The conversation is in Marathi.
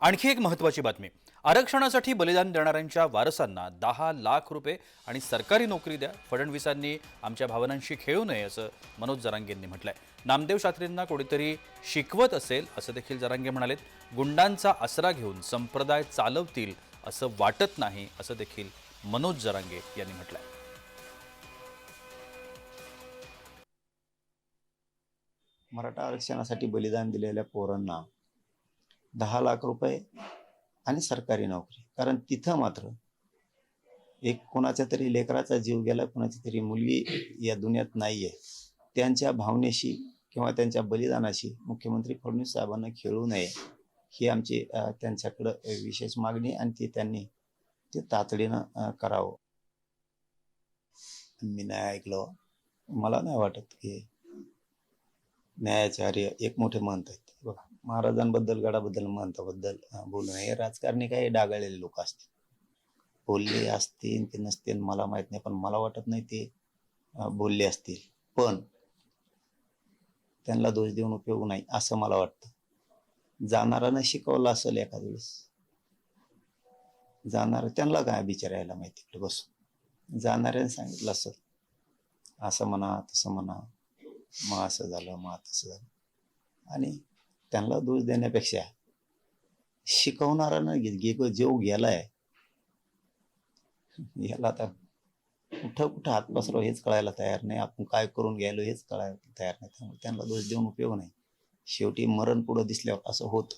आणखी एक महत्त्वाची बातमी. आरक्षणासाठी बलिदान देणाऱ्यांच्या वारसांना 10 लाख रुपये आणि सरकारी नोकरी द्या. फडणवीसांनी आमच्या भावनांशी खेळू नये असं मनोज जरांगेंनी म्हटलंय. नामदेव शास्त्रींना कोणीतरी शिकवत असेल असं देखील जरांगे म्हणालेत. गुंडांचा आसरा घेऊन संप्रदाय चालवतील असं वाटत नाही असं देखील मनोज जरांगे यांनी म्हटलंय. मराठा आरक्षणासाठी बलिदान दिलेल्या पोरांना 10 लाख रुपये आणि सरकारी नोकरी. कारण तिथं मात्र एक कोणाच्या तरी लेकराचा जीव गेला, कोणाची तरी मुलगी या दुनियात नाहीये. त्यांच्या भावनेशी किंवा त्यांच्या बलिदानाशी मुख्यमंत्री फडणवीस साहेबांना खेळू नये ही आमची त्यांच्याकडं विशेष मागणी, आणि ती त्यांनी ते तातडीनं करावं. मी नाही ऐकलं. मला नाही वाटत की न्यायाचार्य एक मोठे महंत आहेत. बघा, महाराजांबद्दल गडाबद्दल महंताबद्दल बोलू नये. राजकारणी काही डागाळलेले लोक असतील, बोलले असतील की नसतील मला माहित नाही, पण मला वाटत नाही ते बोलले असतील. पण त्यांना दोष देऊन उपयोग नाही असं मला वाटतं. जाणाऱ्यानं शिकवलं असेल एखाद्या वेळेस, जाणार त्यांना काय बिचारायला माहिती, इकडे बसून जाणाऱ्याने सांगितलं असेल असं म्हणा तसं म्हणा, मग असं झालं मग तसं झालं, आणि त्यांना दोष देण्यापेक्षा शिकवणाऱ्यानं जेव गेलाय याला आता कुठं कुठं हात पसराव हेच कळायला तयार नाही, आपण काय करून गेलो हेच कळायला तयार नाही. त्यामुळे त्यांना दोष देऊन उपयोग नाही. शेवटी मरण पुढं दिसल्यावर असं होतं.